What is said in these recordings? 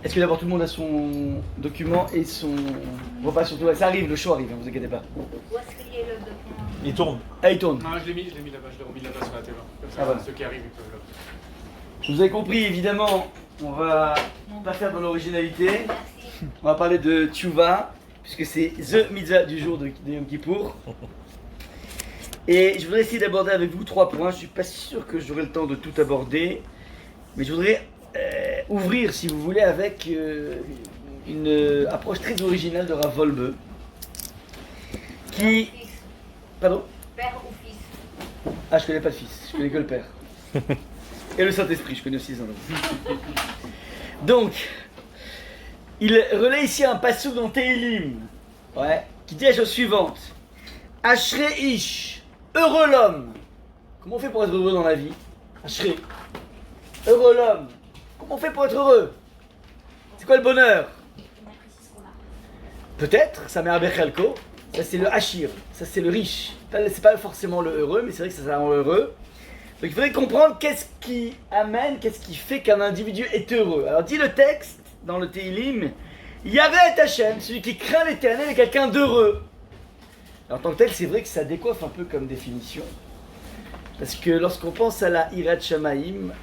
Est-ce que d'abord tout le monde a son document et son repas surtout? Ça arrive, le show arrive, ne vous inquiétez pas. Où est-ce qu'il y a le document? Il tourne. Ah, il tourne. Non, je l'ai mis là-bas, je l'ai remis là-bas sur la table. Comme ça, Ah, voilà. ceux qui arrivent, ils peuvent là. Vous avez compris, évidemment, on va pas faire dans l'originalité. Merci. On va parler de Tchouva, puisque c'est The Mitzvah du jour de Yom Kippour. Et je voudrais essayer d'aborder avec vous 3 points. Je suis pas sûr que j'aurai le temps de tout aborder, mais je voudrais ouvrir, si vous voulez, avec une approche très originale de Rav Wolbe, qui... Fils. Pardon? Père ou fils? Ah, je connais pas le fils, je connais que le père. Et le Saint-Esprit, je connais aussi les endroits. Donc, il relaie ici un passage dans Tehillim, ouais, qui dit la chose suivante. Ashrei ish, heureux l'homme. Comment on fait pour être heureux dans la vie? Ashrei, heureux l'homme. Comment on fait pour être heureux? C'est quoi le bonheur? Peut-être, ça met un Bechelko, ça c'est le Hachir, ça c'est le riche. C'est pas forcément le heureux, mais c'est vrai que ça rend heureux. Donc il faudrait comprendre qu'est-ce qui amène, qu'est-ce qui fait qu'un individu est heureux. Alors dit le texte dans le Tehillim, Yavet Hashem, celui qui craint l'Éternel est quelqu'un d'heureux. Alors en tant que tel, c'est vrai que ça décoiffe un peu comme définition. Parce que lorsqu'on pense à la Hirat Shamaim,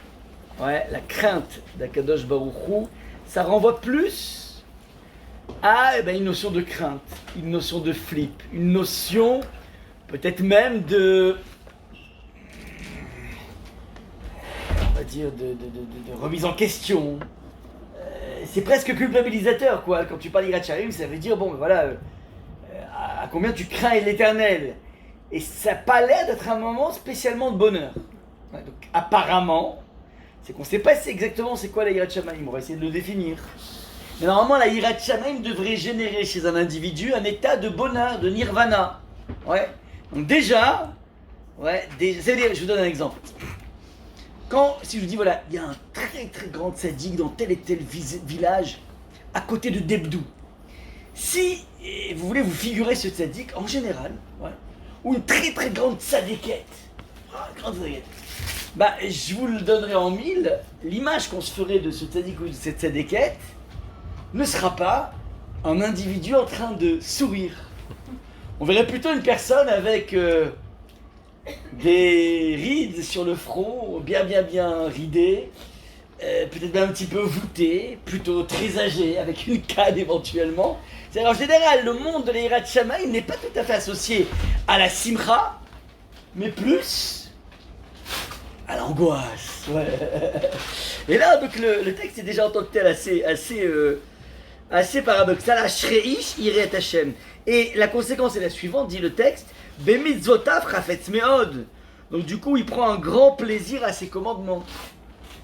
ouais, la crainte d'Akadosh Baruch Hu, ça renvoie plus à une notion de crainte, une notion de flip, une notion peut-être même de... on va dire de remise en question. C'est presque culpabilisateur quoi. Quand tu parles d'Hirat Shamaim, ça veut dire bon voilà, à combien tu crains l'Éternel. Et ça n'a pas l'air d'être un moment spécialement de bonheur. Ouais, donc apparemment, c'est qu'on ne sait pas exactement c'est quoi la Hirat Shamaim. On va essayer de le définir. Mais normalement la Hirat Shamaim devrait générer chez un individu un état de bonheur, de nirvana. Ouais. Donc déjà, c'est-à-dire, je vous donne un exemple. Si je vous dis, voilà, il y a un très très grand tzaddik dans tel et tel village, à côté de Debdou. Si vous voulez vous figurer ce tzaddik, en général, ouais, ou une très très grande tzadikette, je vous le donnerai en 1000, l'image qu'on se ferait de ce tzaddik ou de cette tzadikette ne sera pas un individu en train de sourire. On verrait plutôt une personne avec... des rides sur le front, bien ridées, peut-être même un petit peu voûtées, plutôt très âgées, avec une canne éventuellement. C'est-à-dire, en général, le monde de l'Hirat Shamaim n'est pas tout à fait associé à la simcha, mais plus à l'angoisse. Ouais. Et là, donc, le texte est déjà en tant que tel assez paradoxal. Ashreish Yirat Hashem. Et la conséquence est la suivante, dit le texte. Bemitzvotav chafetz meod. Donc du coup, il prend un grand plaisir à ses commandements.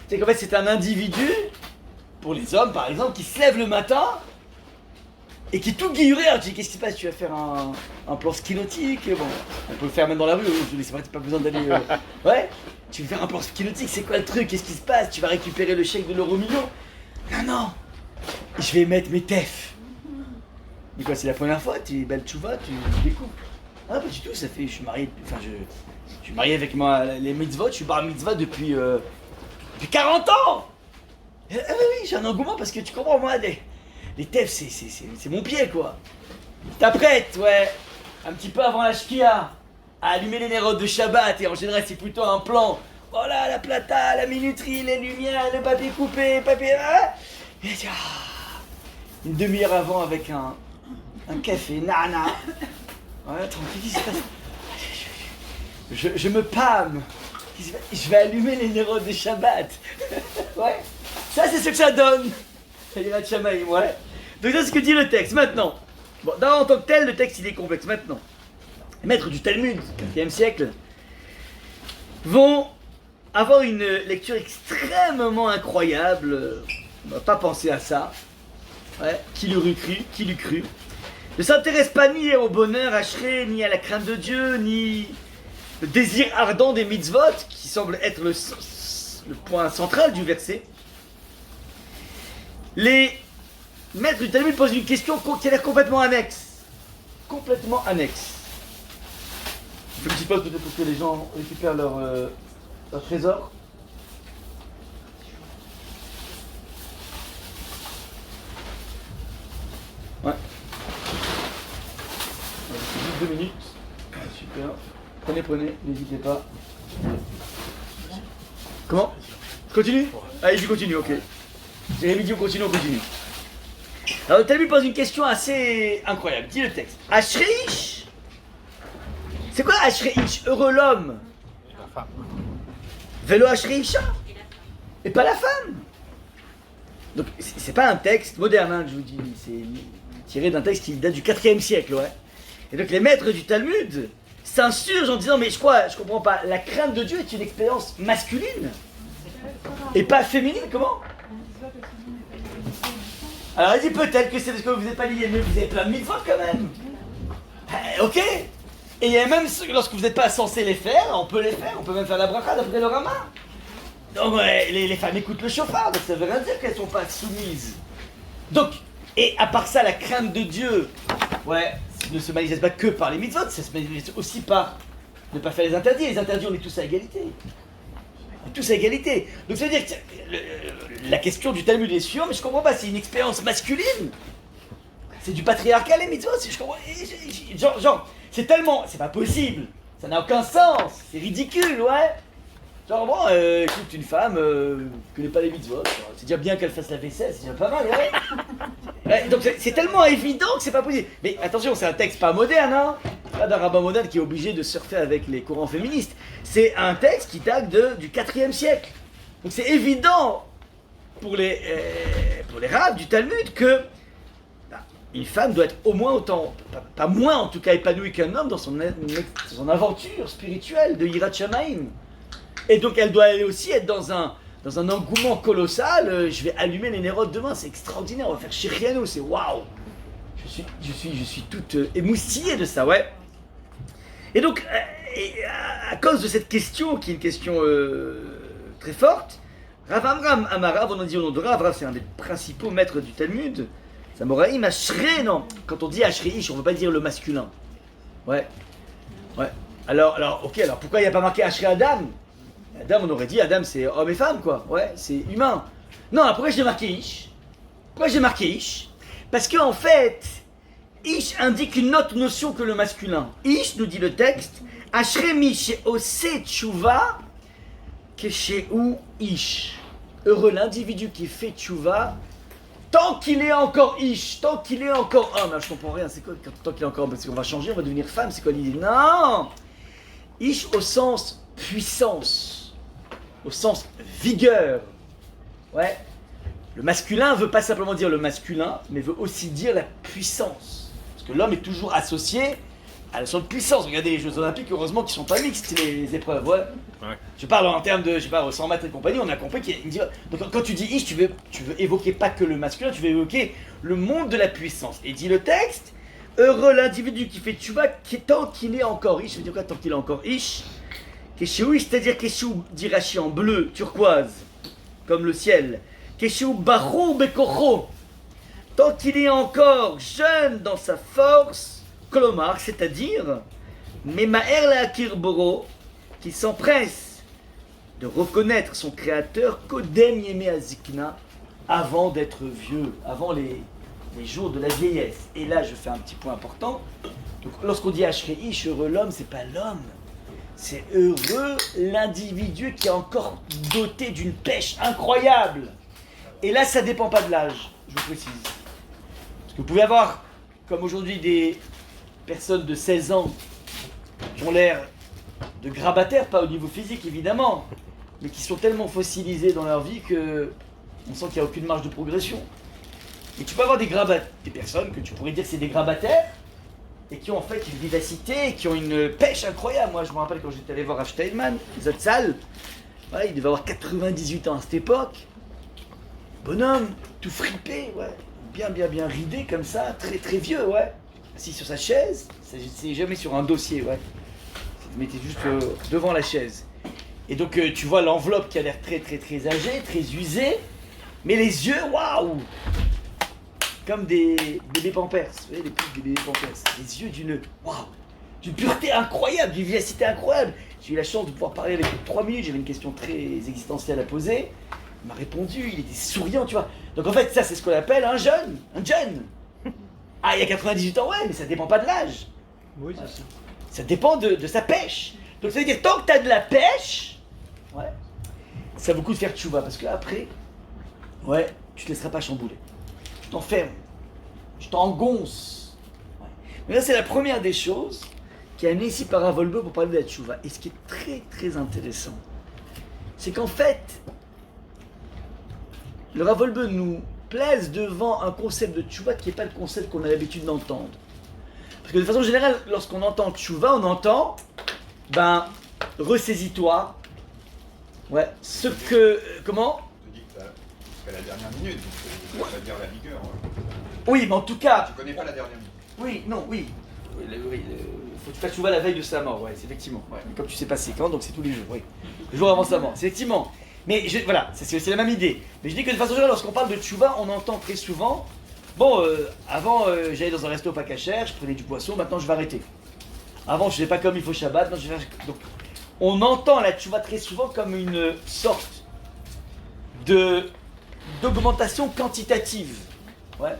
C'est qu'en fait, c'est un individu, pour les hommes par exemple, qui se lève le matin et qui est tout guilluré. Alors tu dis, qu'est-ce qui se passe? Tu vas faire un plan ski nautique? Bon, on peut le faire même dans la rue, c'est vrai, t'as pas besoin d'aller... Ouais, tu veux faire un plan ski nautique, c'est quoi le truc? Qu'est-ce qui se passe? Tu vas récupérer le chèque de l'euro-million? Non, je vais mettre mes tefs. Mais quoi, c'est la première fois? Tu es belle tchouva, tu découpes. Ah, pas du tout, ça fait. Je suis marié. Enfin, je suis marié avec les mitzvot, je suis bar mitzvah depuis 40 ans! Oui, j'ai un engouement parce que tu comprends, moi, les tefs, c'est mon pied, quoi. T'apprêtes, ouais, un petit peu avant la shkia, à allumer les nérodes de Shabbat, et en général, c'est plutôt un plan. Voilà, la plata, la minuterie, les lumières, le papier coupé, papier. Et une demi-heure avant avec un café, nana. Ouais, tranquille, je me pâme. Je vais allumer les nérodes de Shabbat. Ouais. Ça, c'est ce que ça donne. Hirat Shamaim, ouais. Donc, c'est ce que dit le texte. Maintenant, bon, en tant que tel, le texte, il est complexe. Maintenant, les maîtres du Talmud, 4e siècle, vont avoir une lecture extrêmement incroyable. On ne va pas penser à ça. Ouais. Qui l'eût cru. Ne s'intéresse pas ni au bonheur Ashrei, ni à la crainte de Dieu, ni le désir ardent des mitzvot, qui semble être le point central du verset. Les maîtres du Talmud posent une question qui a l'air complètement annexe. Complètement annexe. Je fais une petite pause peut-être pour que les gens récupèrent leur trésor. 2 minutes. Super. Prenez, n'hésitez pas. Comment? Je continue? Allez, je continue, ok. Jérémy dit on continue. Alors le Talmud pose une question assez incroyable. Dis le texte. Ashreish. C'est quoi Ashreish? Heureux l'homme. La femme. Vélo Ashreisha. Et pas la femme. Donc c'est pas un texte moderne, hein, que je vous dis. C'est tiré d'un texte qui date du 4e siècle, ouais. Et donc les maîtres du Talmud s'insurgent en disant mais je comprends pas. La crainte de Dieu est une expérience masculine et pas féminine, comment? Alors il dit peut-être que c'est parce que vous n'êtes pas lié, mais vous avez plein de mitzvot quand même. Ok. Et il y a même lorsque vous n'êtes pas censé les faire, on peut les faire, on peut même faire la bracha d'après le Rama. Donc ouais, les femmes écoutent le chauffard, donc ça veut rien dire qu'elles ne sont pas soumises. Donc, et à part ça, la crainte de Dieu, ouais, ne se manifeste pas que par les mitzvot, ça se manifeste aussi par ne pas faire les interdits. Les interdits, on est tous à égalité. On est tous à égalité. Donc ça veut dire que la question du Talmud est sûre, mais je comprends pas, c'est une expérience masculine. C'est du patriarcat les mitzvot, je comprends. Genre, c'est tellement, c'est pas possible. Ça n'a aucun sens, c'est ridicule, ouais. Genre bon, écoute, une femme connaît pas les mitzvot, c'est déjà bien qu'elle fasse la vaisselle, c'est déjà pas mal, ouais. Ouais, donc c'est tellement évident que c'est pas possible. Mais attention, c'est un texte pas moderne, hein. Pas d'un rabbin moderne qui est obligé de surfer avec les courants féministes. C'est un texte qui date du 4e siècle. Donc c'est évident pour les rabbins du Talmud que une femme doit être au moins autant, pas moins en tout cas épanouie qu'un homme dans son aventure spirituelle de Yirat Shamayim. Et donc elle doit elle aussi être dans un engouement colossal. Je vais allumer les nérodes demain, c'est extraordinaire, on va faire Shiriano, c'est waouh. Je suis toute émoustillée de ça, ouais. Et donc, à cause de cette question, qui est une question très forte, Rav Amram Amarav, on en dit au nom de Rav, c'est un des principaux maîtres du Talmud. Samoraïm Ashrei, non. Quand on dit Ashreish, on ne veut pas dire le masculin. Ouais. Alors, ok, alors pourquoi il n'y a pas marqué Ashrei Adam? Adam, on aurait dit Adam c'est homme et femme, quoi. Ouais, c'est humain. Non, pourquoi j'ai marqué Ish? Parce qu'en fait, Ish indique une autre notion que le masculin. Ish, nous dit le texte, Ashrei mi she'ose tshuva keshehu Ish. Heureux l'individu qui fait tshuva tant qu'il est encore Ish, tant qu'il est encore homme. Alors, je comprends rien, c'est quoi tant qu'il est encore homme? Parce qu'on va changer, on va devenir femme, c'est quoi l'idée? Non! Ish au sens puissance, au sens vigueur. Ouais. Le masculin veut pas simplement dire le masculin, mais veut aussi dire la puissance. Parce que l'homme est toujours associé à la notion de puissance. Regardez les Jeux Olympiques, heureusement qu'ils sont pas mixtes les épreuves. Ouais. Je parle en termes de, 100 mètres et compagnie, on a compris qu'il y a une différence. Donc quand tu dis Ish, tu veux évoquer pas que le masculin, tu veux évoquer le monde de la puissance. Et dit le texte, heureux l'individu qui fait tchouva tant qu'il est encore Ish. Ça veut dire quoi tant qu'il est encore Ish? Kesheou, c'est-à-dire Kesheou, dit Rashi en bleu, turquoise, comme le ciel. Kesheou barou bekocho, tant qu'il est encore jeune dans sa force, kolomar, c'est-à-dire Memaer la kirboro, qui s'empresse de reconnaître son créateur Kodem Yeme Azikna, avant d'être vieux, avant les jours de la vieillesse. Et là, je fais un petit point important. Donc, lorsqu'on dit Ashreish, heureux l'homme, c'est pas l'homme. C'est heureux l'individu qui est encore doté d'une pêche incroyable. Et là, ça dépend pas de l'âge, je vous précise. Parce que vous pouvez avoir, comme aujourd'hui, des personnes de 16 ans qui ont l'air de grabataires, pas au niveau physique évidemment, mais qui sont tellement fossilisés dans leur vie que on sent qu'il n'y a aucune marge de progression. Et tu peux avoir des personnes que tu pourrais dire que c'est des grabataires, et qui ont en fait une vivacité, qui ont une pêche incroyable. Moi je me rappelle quand j'étais allé voir Rav Steinman, Zatzal, ouais, il devait avoir 98 ans à cette époque. Bonhomme, tout fripé, ouais, bien ridé comme ça, très très vieux, ouais. Assis sur sa chaise, c'est jamais sur un dossier, ouais. Il mettait juste devant la chaise. Et donc tu vois l'enveloppe qui a l'air très âgée, très usée, mais les yeux, waouh, comme des bébés pampers, vous voyez les petites des bébés pampers, les yeux d'une pureté incroyable, d'une vivacité incroyable. J'ai eu la chance de pouvoir parler avec lui 3 minutes, j'avais une question très existentielle à poser. Il m'a répondu, il était souriant, tu vois. Donc en fait, ça c'est ce qu'on appelle un jeune. Ah, il y a 98 ans, ouais, mais ça dépend pas de l'âge. Oui, c'est ça. Ça dépend de sa pêche. Donc ça veut dire, tant que tu as de la pêche, ouais, ça vaut le coup de faire tchouva, parce que après, ouais, tu te laisseras pas chambouler. Je t'enferme, je t'engonce. Ouais. Mais là, c'est la première des choses qui est amenée ici par Ravolbe pour parler de la tchouva. Et ce qui est très très intéressant, c'est qu'en fait, le Ravolbe nous place devant un concept de tchouva qui n'est pas le concept qu'on a l'habitude d'entendre. Parce que de façon générale, lorsqu'on entend tchouva, on entend, ben, ressaisis-toi. Ouais, ce que. Comment? Je te dis que c'est la dernière minute, donc ça va dire la vigueur. Oui, mais en tout cas. Tu connais pas la dernière minute. Oui, non, oui. Faut que tu fasses tchouva la veille de sa mort, ouais, c'est effectivement. Ouais. Mais comme tu sais pas c'est quand, donc c'est tous les jours, oui. Le jour avant sa mort, c'est effectivement. Mais voilà, c'est la même idée. Mais je dis que de façon générale, lorsqu'on parle de tchouva, on entend très souvent. Bon, avant, j'allais dans un resto pas cachère, je prenais du poisson, maintenant je vais arrêter. Avant, je faisais pas comme il faut Shabbat, maintenant je vais faire... Donc, on entend la tchouva très souvent comme une sorte d'augmentation quantitative. Ouais.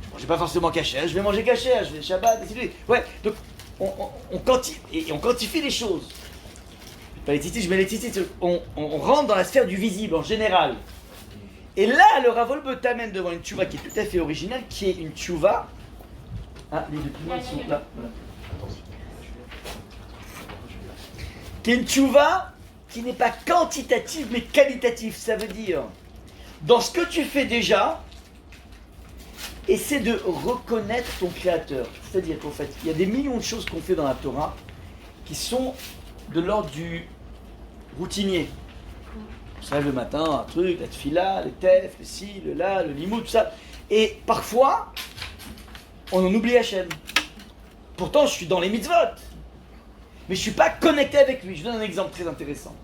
Je mangeais pas forcément cachère, je vais manger cachère, je vais Shabbat, etc. Ouais, donc on quantifie les choses. Pas les tzitzit, je mets les tzitzit, on rentre dans la sphère du visible en général. Et là, le Ravolbe t'amène devant une tchouva qui est tout à fait originale, qui est une tchouva. Ah, les documents ils sont là. Voilà. Qui est une tchouva qui n'est pas quantitative mais qualitative. Ça veut dire, dans ce que tu fais déjà, essaie de reconnaître ton créateur. C'est-à-dire qu'en fait, il y a des millions de choses qu'on fait dans la Torah qui sont de l'ordre du routinier. On se lève le matin, un truc, la tfila, le tef, le si, le la, le limou, tout ça. Et parfois, on en oublie Hachem. Pourtant, je suis dans les mitzvot. Mais je ne suis pas connecté avec lui. Je vous donne un exemple très intéressant.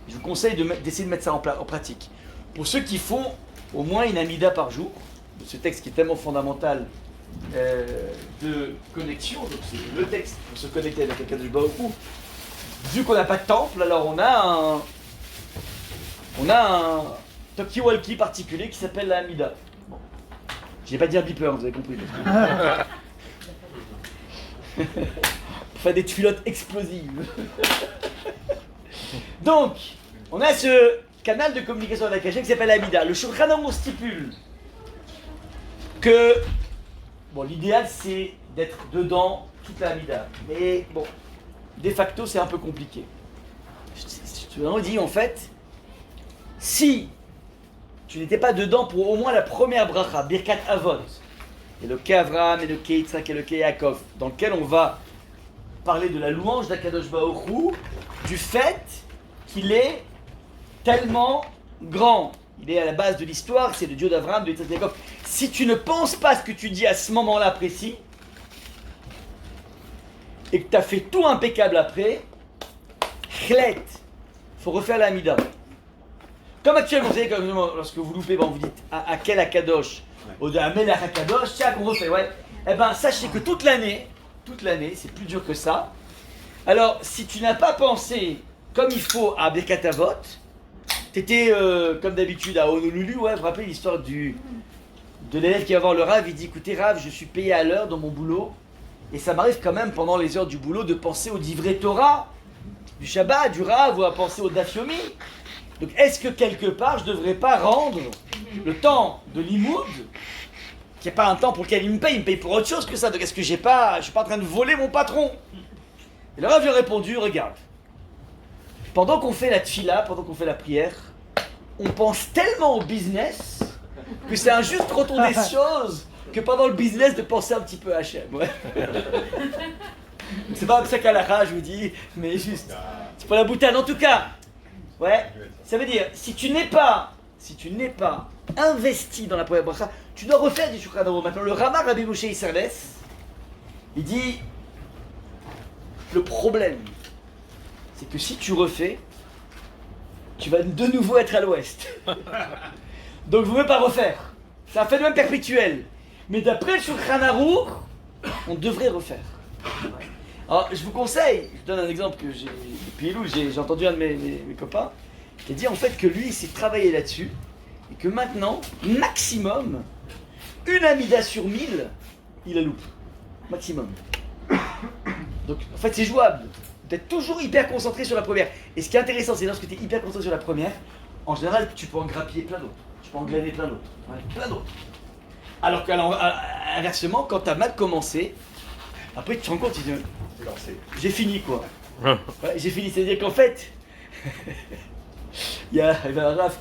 Je vous conseille d'essayer de mettre ça en pratique. Pour ceux qui font au moins une amida par jour, de ce texte qui est tellement fondamental de connexion, donc c'est le texte pour se connecter avec le Kadosh Baruch Hu. Vu qu'on n'a pas de temple, alors on a un talkie-walkie particulier qui s'appelle la Amida. Bon. Je n'ai pas dit un beeper, vous avez compris. Pour faire des tuilottes explosives. Donc, on a ce canal de communication avec Hachem qui s'appelle Amida. Le Shulchan Aruch stipule que, bon, l'idéal c'est d'être dedans toute la Amida. Mais bon, de facto c'est un peu compliqué. Je te dis en fait, si tu n'étais pas dedans pour au moins la première bracha, Birkat Avot, et le Avraham, et le Yitzhak, et le Yaakov, dans lequel on va parler de la louange d'Akadosh Baruch Hu, du fait qu'il est tellement grand. Il est à la base de l'histoire, c'est le Dieu d'Avraham, de Yitzhak, de Yaakov. Si tu ne penses pas ce que tu dis à ce moment-là précis, et que tu as fait tout impeccable après, chlet, faut refaire la Amida. Comme actuellement, vous savez, comme lorsque vous loupez, vous dites à quel Akadosh, au de Amelach Akadosh, tiens, qu'on refait, ouais. Eh ben, sachez que toute l'année, c'est plus dur que ça. Alors, si tu n'as pas pensé comme il faut à Birkat Avot, t'étais comme d'habitude à Honolulu, ouais, vous vous rappelez l'histoire de l'élève qui va voir le Rav, il dit écoutez Rav, je suis payé à l'heure dans mon boulot, et ça m'arrive quand même pendant les heures du boulot de penser au Divrei Torah, du Shabbat, du Rav, ou à penser au Daf Yomi. Donc est-ce que quelque part je ne devrais pas rendre le temps de l'imoud, qui n'est pas un temps pour lequel il me paye pour autre chose que ça, donc est-ce que je ne suis pas en train de voler mon patron? Et le Rav lui a répondu, regarde, pendant qu'on fait la tfila, pendant qu'on fait la prière, on pense tellement au business que c'est un juste retour des choses que pendant le business de penser un petit peu à Hachem. Ouais. C'est pas un sac à la rage, je vous dis, mais juste, c'est pour la boutade. En tout cas, ouais, ça veut dire, si tu n'es pas investi dans la première bracha, tu dois refaire du Shulchan Aruch. Maintenant, le Rama Rabbi Moshe Isserles, il dit, le problème, c'est que si tu refais, tu vas de nouveau être à l'ouest. Donc, vous ne pouvez pas refaire. C'est un phénomène perpétuel. Mais d'après le Shulchan Aruch, on devrait refaire. Alors, je vous conseille, je donne un exemple que j'ai entendu un de mes copains, qui a dit en fait que lui, il s'est travaillé là-dessus, et que maintenant, maximum, une amida sur 1000, il la loupe. Maximum. Donc en fait c'est jouable. D'être toujours hyper concentré sur la première. Et ce qui est intéressant, c'est lorsque tu es hyper concentré sur la première, en général, tu peux en grappiller plein d'autres. Tu peux en glaner plein d'autres. Ouais, plein d'autres. Alors qu'inversement, quand tu as mal commencé, après tu te rends compte, tu dis, C'est lancé. j'ai fini quoi. Ouais, j'ai fini. C'est-à-dire qu'en fait, il y avait un raf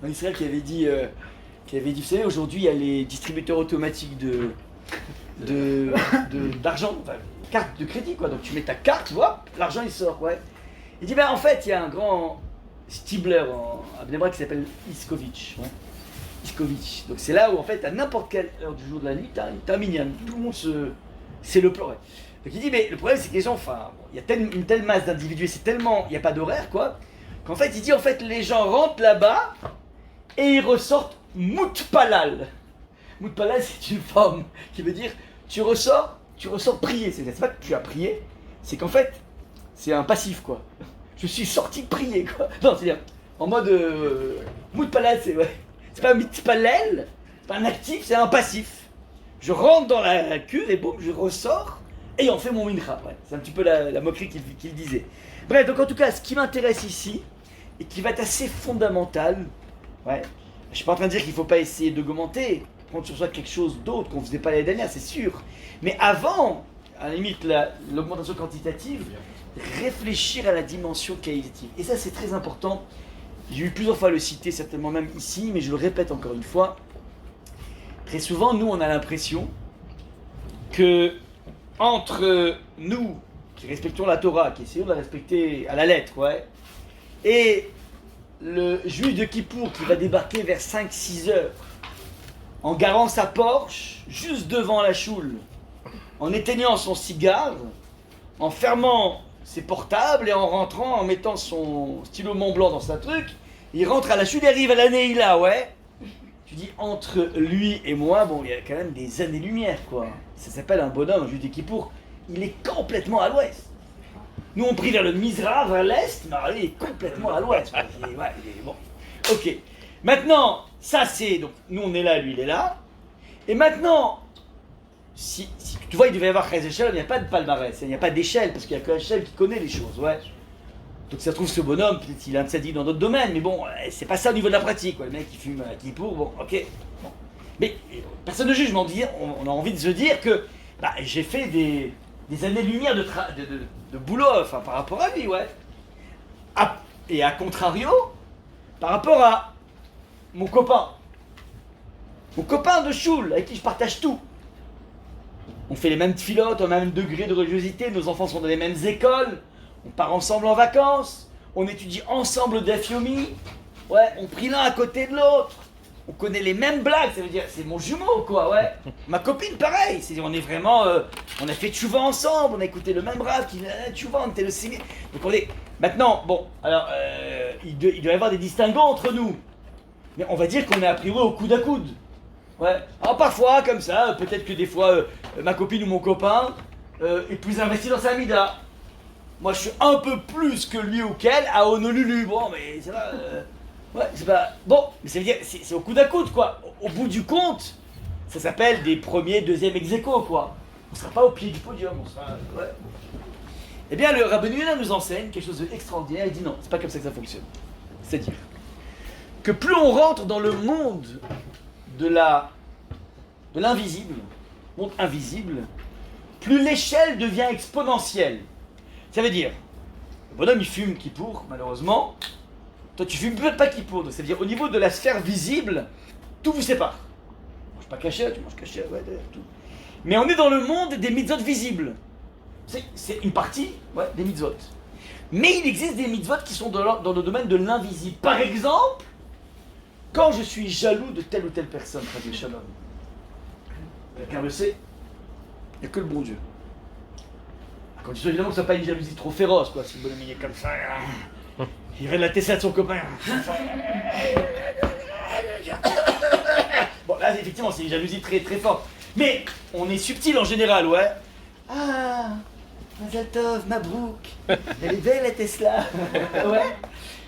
en Israël qui avait dit, vous savez, aujourd'hui il y a les distributeurs automatiques d'argent, enfin, carte de crédit quoi. Donc tu mets ta carte, tu vois, l'argent il sort, ouais. Il dit, ben en fait, il y a un grand Stibler à Bnei Brak qui s'appelle Iskovitch. Ouais. Iskovitch. Donc c'est là où en fait, à n'importe quelle heure du jour de la nuit, t'as un minyan. Tout le monde c'est le pleurer. Donc il dit, mais le problème c'est que les gens, enfin, il y a une telle masse d'individus, c'est tellement, il n'y a pas d'horaire quoi, qu'en fait, il dit, en fait, les gens rentrent là-bas et ils ressortent Moutpalal. Moutpalal, c'est une forme qui veut dire, tu ressors prier. C'est pas que tu as prié, c'est qu'en fait, c'est un passif quoi. Je suis sorti prier quoi. Non, c'est-à-dire, en mode Moutpalal, c'est pas Mitpalel, c'est pas un actif, c'est un passif. Je rentre dans la cuve et boum, je ressors et on fait mon mincha. Ouais, c'est un petit peu la moquerie qu'il disait. Bref, donc en tout cas, ce qui m'intéresse ici, et qui va être assez fondamental, ouais, je suis pas en train de dire qu'il ne faut pas essayer d'augmenter, prendre sur soi quelque chose d'autre qu'on ne faisait pas l'année dernière, c'est sûr. Mais avant, à la limite, l'augmentation quantitative, réfléchir à la dimension qualitative. Et ça, c'est très important. J'ai eu plusieurs fois à le citer, certainement même ici, mais je le répète encore une fois. Très souvent, nous, on a l'impression que entre nous, qui respectons la Torah, qui essayons de la respecter à la lettre, ouais, et le juif de Kippour qui va débarquer vers 5-6 heures, en garant sa Porsche, juste devant la choule, en éteignant son cigare, en fermant ses portables et en rentrant, en mettant son stylo Mont Blanc dans sa truc, il rentre à la choule et arrive à la Neila, ouais. Tu dis, entre lui et moi, bon, il y a quand même des années-lumière, quoi. Ça s'appelle un bonhomme, un juif de Kippour. Il est complètement à l'ouest. Nous, on prie vers le Mizra, vers l'est, mais il est complètement à l'ouest. Ouais, il est bon. Ok. Maintenant, ça c'est... Donc, nous, on est là, lui, il est là. Et maintenant, si tu vois, il devait y avoir 13 échelles, il n'y a pas de palmarès, il n'y a pas d'échelle, parce qu'il n'y a qu'un échelle qui connaît les choses, ouais. Donc ça se trouve, ce bonhomme, peut-être qu'il a un tzaddik dans d'autres domaines, mais bon, c'est pas ça au niveau de la pratique, quoi. Le mec qui fume à Kippour, bon, ok. Bon. Mais personne ne juge, mais on a envie de se dire que bah, j'ai fait des années-lumière de boulot, enfin, par rapport à lui, ouais. Et à contrario, par rapport à mon copain de choule, avec qui je partage tout. On fait les mêmes filotes, au même degré de religiosité, nos enfants sont dans les mêmes écoles, on part ensemble en vacances, on étudie ensemble d'Afiomi, ouais, on prie l'un à côté de l'autre, on connaît les mêmes blagues, ça veut dire, c'est mon jumeau, quoi, ouais. Ma copine, pareil, on est vraiment, on a fait tchouva ensemble, on a écouté le même rap, qui tchouva, on était le séminaire. Donc on est, maintenant, bon, alors, il doit y avoir des distinguos entre nous, mais on va dire qu'on est a priori au coude à coude. Ouais. Alors parfois, comme ça, peut-être que des fois, ma copine ou mon copain est plus investi dans sa mida. Moi, je suis un peu plus que lui ou qu'elle à Honolulu. Bon, mais c'est pas... ouais, c'est pas... Bon, mais ça veut dire, c'est au coude à coude, quoi. Au bout du compte, ça s'appelle des premiers, deuxièmes ex-aequo, quoi. On sera pas au pied du podium, on sera... Ouais. Eh bien, le Rabbeinu Yonah nous enseigne quelque chose d'extraordinaire. Il dit non, c'est pas comme ça que ça fonctionne. C'est-à-dire que plus on rentre dans le monde de l'invisible, monde invisible, plus l'échelle devient exponentielle. Ça veut dire, le bonhomme il fume Kippour, malheureusement, toi tu fumes peut-être pas Kippour, donc ça veut dire au niveau de la sphère visible, tout vous sépare. Tu manges pas caché, tu manges caché, ouais, tout. Mais on est dans le monde des mitzvot visibles. C'est une partie, ouais, des mitzvot. Mais il existe des mitzvot qui sont dans le domaine de l'invisible. Par exemple, quand je suis jaloux de telle ou telle personne, Rabbi Shalom, quelqu'un le sait, il n'y a que le bon Dieu. Quand tu sais évidemment que ce n'est pas une jalousie trop féroce, quoi, si le bonhomme il est comme ça, il irait de la tessa de son copain. Bon, là, effectivement, c'est une jalousie très très forte. Mais on est subtil en général, ouais. Ah, Mazal Tov, Mabrouk, elle est belle la Tesla. Ouais.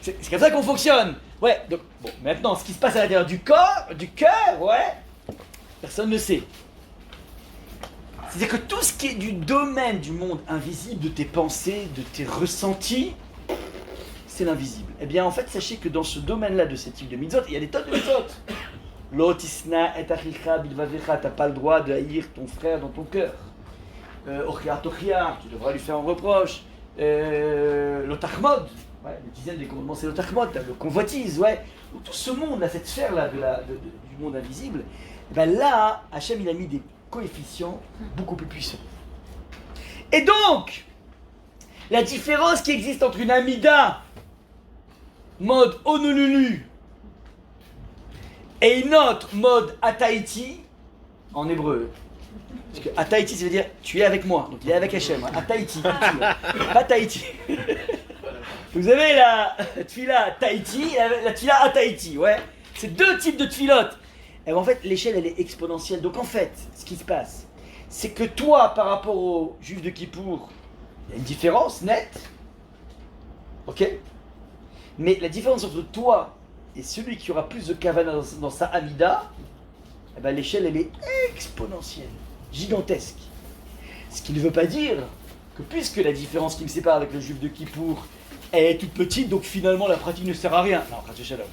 C'est comme ça qu'on fonctionne. Ouais, donc, bon, maintenant, ce qui se passe à l'intérieur du cœur, ouais, personne ne sait. C'est-à-dire que tout ce qui est du domaine du monde invisible, de tes pensées, de tes ressentis, c'est l'invisible. Eh bien, en fait, sachez que dans ce domaine-là de ce type de mitzvot, il y a des tonnes de mitzvot. Lotisna et achicha bilvavecha, t'as pas le droit de haïr ton frère dans ton cœur. Ochia tochia, tu devras lui faire un reproche. L'otachmod, ouais, le dixième des commandements c'est l'otachmod, le convoitise, ouais. Tout ce monde, cette sphère-là du monde invisible, ben là, Hachem il a mis des coefficients beaucoup plus puissants. Et donc, la différence qui existe entre une Amida, mode Honolulu, et une autre mode Ataïti, en hébreu. Parce que Ataïti, ça veut dire tu es avec moi, donc il est avec Hachem. Hein. Ataïti, pas Tahiti. Vous avez la tfila Tahiti et la tfila Ataïti, ouais. C'est deux types de tfilotes. Et en fait, l'échelle elle est exponentielle. Donc en fait, ce qui se passe, c'est que toi, par rapport aux juifs de Kippour, il y a une différence nette. Ok? Mais la différence entre toi et celui qui aura plus de kavana dans sa Amida, eh ben, l'échelle elle est exponentielle, gigantesque. Ce qui ne veut pas dire que puisque la différence qui me sépare avec le juif de Kippour elle est toute petite, donc finalement la pratique ne sert à rien. Non, Shalom.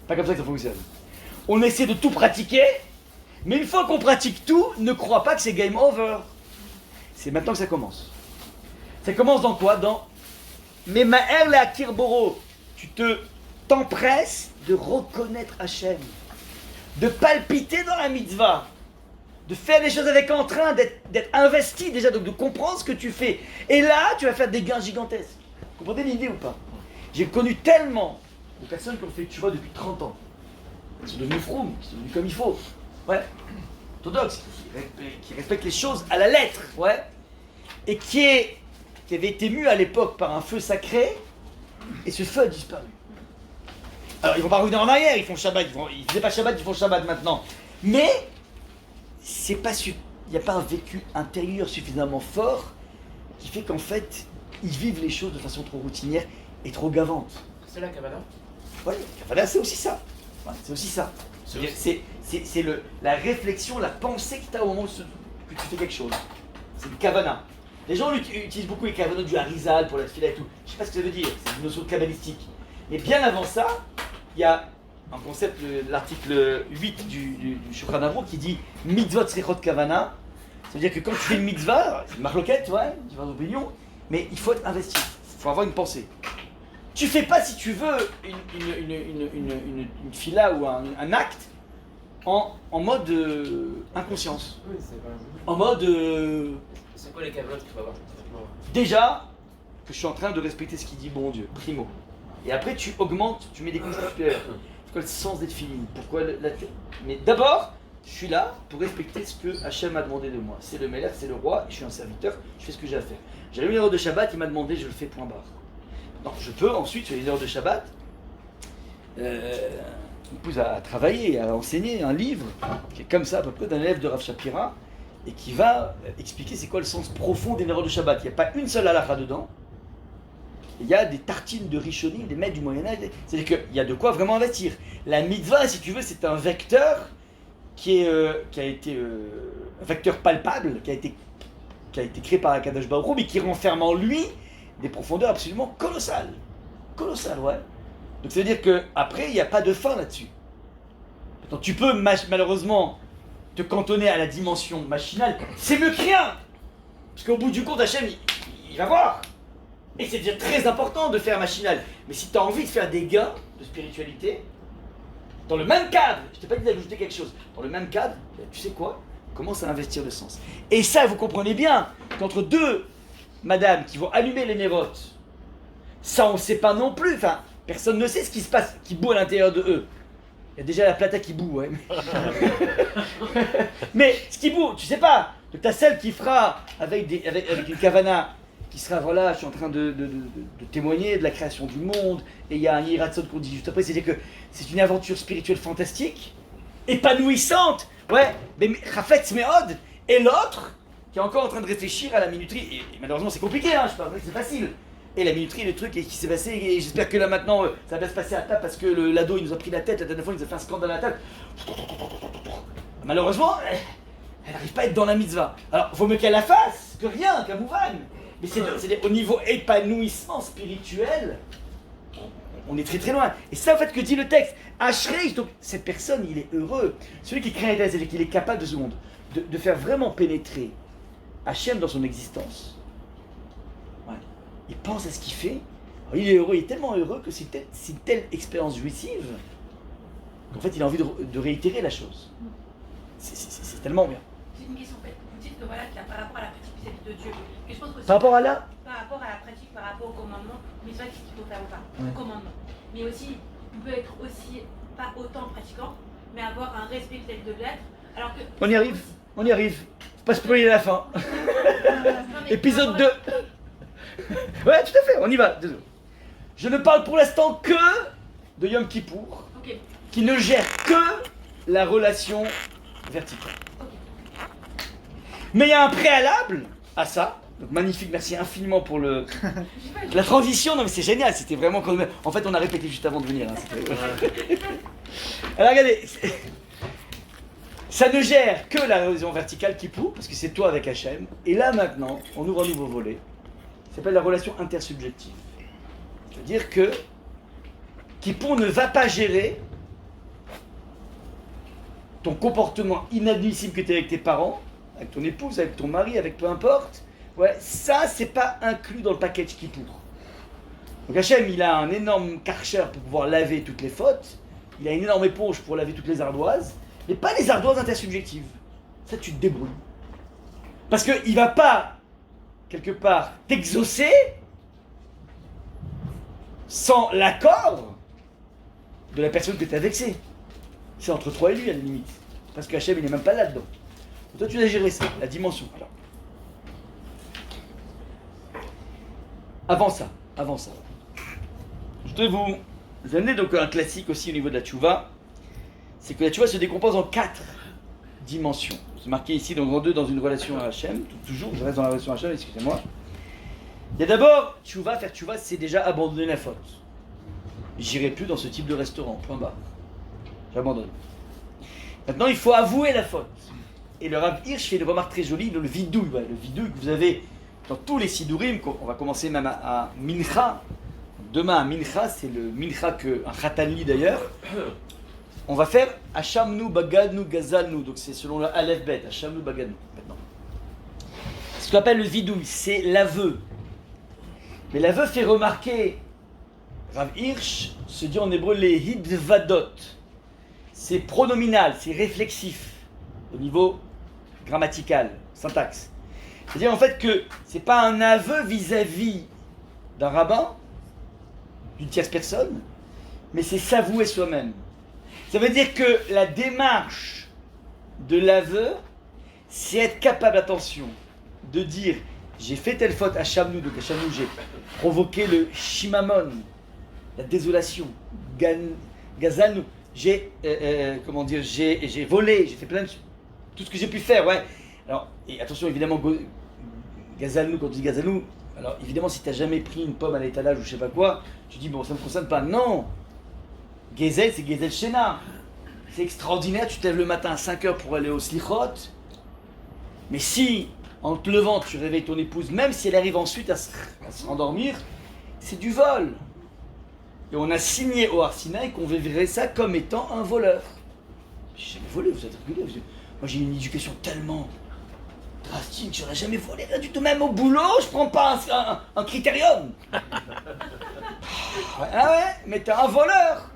Pas comme ça que ça fonctionne. On essaie de tout pratiquer, mais une fois qu'on pratique tout, ne crois pas que c'est game over. C'est maintenant que ça commence. Ça commence dans quoi? Dans Memaer le Akir Boro. Tu t'empresses de reconnaître Hachem, de palpiter dans la mitzvah, de faire des choses avec entrain, d'être investi déjà, donc de comprendre ce que tu fais. Et là, tu vas faire des gains gigantesques. Vous comprenez l'idée ou pas? J'ai connu tellement de personnes qui ont fait tchouva depuis 30 ans. Ils sont devenus froum, qui sont devenus comme il faut. Ouais. Orthodoxes, qui respectent les choses à la lettre. Ouais. Et qui avait été mu à l'époque par un feu sacré, et ce feu a disparu. Alors ils vont pas revenir en arrière, ils font Shabbat, ils faisaient pas Shabbat, ils font Shabbat maintenant. Mais c'est pas il n'y a pas un vécu intérieur suffisamment fort qui fait qu'en fait ils vivent les choses de façon trop routinière et trop gavante. C'est la Kavana? Oui, Kavana c'est aussi ça. Ouais, c'est aussi ça. C'est la réflexion, la pensée que tu as au moment où tu fais quelque chose. C'est le Kavana. Les gens utilisent beaucoup les Kavanot du Harizal pour la tefila et tout. Je sais pas ce que ça veut dire, c'est une notion kabbalistique. Mais bien avant ça, il y a un concept, l'article 8 du Shulchan Aruch qui dit mitzvot srichot kavana. Ça veut dire que quand tu fais une mitzvah, c'est une marloquette, ouais, différentes opinions, mais il faut être investi, il faut avoir une pensée. Tu fais pas, si tu veux, une fila ou un acte en mode inconscience. Oui, c'est pas. En mode. C'est quoi les Kavanotes qu'il faut avoir? Déjà, que je suis en train de respecter ce qu'il dit bon Dieu, primo. Et après, tu augmentes, tu mets des couches supérieures. C'est quoi le sens d'être feeling? Pourquoi Mais d'abord, je suis là pour respecter ce que Hachem m'a demandé de moi. C'est le Melech, c'est le roi, et je suis un serviteur, je fais ce que j'ai à faire. J'ai eu une heure de Shabbat, il m'a demandé, je le fais, point barre. Non, je peux ensuite, sur les heures de Shabbat, on pousse à travailler, à enseigner un livre qui est comme ça, à peu près d'un élève de Rav Shapira, et qui va expliquer c'est quoi le sens profond des heures de Shabbat. Il n'y a pas une seule halakha dedans. Il y a des tartines de Rishonim, des maîtres du Moyen-Âge. C'est-à-dire qu'il y a de quoi vraiment investir. La mitzvah, si tu veux, c'est un vecteur qui a été un vecteur palpable, qui a été créé par Akadosh Baruch Hu, mais qui renferme en lui des profondeurs absolument colossales. Colossales, ouais. Donc ça veut dire qu'après, il n'y a pas de fin là-dessus. Donc tu peux malheureusement te cantonner à la dimension machinale. C'est mieux que rien. Parce qu'au bout du compte, Hachem, il va voir. Et c'est déjà très important de faire machinal. Mais si tu as envie de faire des gains de spiritualité, dans le même cadre, je t'ai pas dit d'ajouter quelque chose, dans le même cadre, tu sais quoi? Commence à investir le sens. Et ça, vous comprenez bien qu'entre deux madames qui vont allumer les nérotes, ça on ne sait pas non plus, enfin, personne ne sait ce qui se passe, qui bout à l'intérieur de eux. Il y a déjà la plata qui bout, ouais. Mais ce qui bout, tu sais pas. Donc tu as celle qui fera avec une kavana, qui sera, voilà, je suis en train de témoigner de la création du monde, et il y a un Yiratzot qu'on dit juste après, c'est-à-dire que c'est une aventure spirituelle fantastique, épanouissante, ouais, mais Chafetz Meod, et l'autre, qui est encore en train de réfléchir à la minuterie, et malheureusement c'est compliqué, hein, je parle pas que c'est facile, et la minuterie, le truc qui s'est passé, et j'espère que là maintenant, ça va se passer à table, parce que l'ado il nous a pris la tête, la dernière fois il nous a fait un scandale à la table, malheureusement, elle n'arrive pas à être dans la mitzvah. Alors, il vaut mieux qu'elle la fasse que rien, qu'un mouvan. Mais c'est au niveau épanouissement spirituel, on est très très loin. Et c'est ça en fait que dit le texte. Ashreich, donc cette personne, il est heureux. Celui qui craint l'éternel, c'est qu'il est capable de faire vraiment pénétrer Hachem dans son existence. Ouais. Il pense à ce qu'il fait. Alors, il est heureux, il est tellement heureux que c'est une telle expérience jouissive qu'en fait il a envie de réitérer la chose. C'est tellement bien. J'ai une question en fait. Vous dites que voilà, qu'il y a par rapport à la pratique vis-à-vis de Dieu. Que je pense que Par rapport à là, par rapport à la pratique, par rapport au commandement, mais c'est vrai qu'est-ce qu'il faut faire ou pas, Ouais. au commandement. Mais aussi, on peut être aussi pas autant pratiquant, mais avoir un respect tel de l'être. Alors que. on y arrive, on y arrive. Faut pas spoiler la fin. Non, mais Épisode par 2. rapport Ouais, tout à fait, on y va. Désolé. Je ne parle pour l'instant que de Yom Kippour, Ok. qui ne gère que la relation verticale. Ok. Mais il y a un préalable à ça. Donc magnifique, merci infiniment pour la transition. Non mais c'est génial, c'était vraiment comme... En fait on a répété juste avant de venir. Hein, alors regardez, ça ne gère que la relation verticale Kippour, parce que c'est toi avec Hachem. Et là maintenant, on ouvre un nouveau volet. Ça s'appelle la relation intersubjective. C'est-à-dire que Kippour ne va pas gérer ton comportement inadmissible que tu as avec tes parents, avec ton épouse, avec ton mari, avec peu importe. Ouais, ça, c'est pas inclus dans le package Kippour. Donc Hachem, il a un énorme karcher pour pouvoir laver toutes les fautes. Il a une énorme éponge pour laver toutes les ardoises. Mais pas les ardoises intersubjectives. Ça, tu te débrouilles. Parce qu'il va pas, quelque part, t'exaucer sans l'accord de la personne que tu as vexée. C'est entre toi et lui, à la limite. Parce que Hachem, il n'est même pas là-dedans. Donc toi, tu dois gérer ça, la dimension. Alors. Avant ça. Je voudrais vous amener donc un classique aussi au niveau de la tchouva. C'est que la tchouva se décompose en 4 dimensions. C'est marqué ici donc en 2 dans une relation à Hachem. Toujours, je reste dans la relation à Hachem, excusez-moi. Il y a d'abord, faire tchouva, c'est déjà abandonner la faute. J'irai plus dans ce type de restaurant, point barre. J'abandonne. Maintenant, il faut avouer la faute. Et le Rav Hirsch fait une remarque très jolie dans le vidouille. Ouais, le vidouille que vous avez dans tous les sidurim. On va commencer même à Mincha. Demain à Mincha, c'est le Mincha qu'un Khatanli d'ailleurs. On va faire Hachamnu, Bagadnu, Gazalnu. Donc c'est selon le Aleph Bet. Hachamnu, Bagadnu. Maintenant. Ce qu'on appelle le vidouille, c'est l'aveu. Mais l'aveu fait remarquer, Rav Hirsch se dit en hébreu les hidvadot. C'est pronominal, c'est réflexif au niveau grammatical, syntaxe. C'est-à-dire en fait que c'est pas un aveu vis-à-vis d'un rabbin, d'une tierce personne, mais c'est s'avouer soi-même. Ça veut dire que la démarche de l'aveu, c'est être capable, attention, de dire j'ai fait telle faute à Shamnou, donc à Shamnou j'ai provoqué le shimamon, la désolation, Gazalnou. J'ai volé, j'ai fait plein de tout ce que j'ai pu faire, ouais. Alors, et attention, évidemment, Gazalnou, quand tu dis Gazalnou, alors évidemment, si tu n'as jamais pris une pomme à l'étalage ou je sais pas quoi, tu dis, bon, ça ne me concerne pas. Non! Gezel, c'est Gezel Shena. C'est extraordinaire, tu te lèves le matin à 5h pour aller au slichot, mais si, en te levant, tu réveilles ton épouse, même si elle arrive ensuite à se rendormir, c'est du vol. Et on a signé au Arsinaï qu'on verrait ça comme étant un voleur. J'ai jamais volé, vous êtes rigolés. Moi j'ai une éducation tellement drastique, j'aurais jamais volé rien du tout. Même au boulot, je prends pas un critérium. Ah ouais, mais t'es un voleur.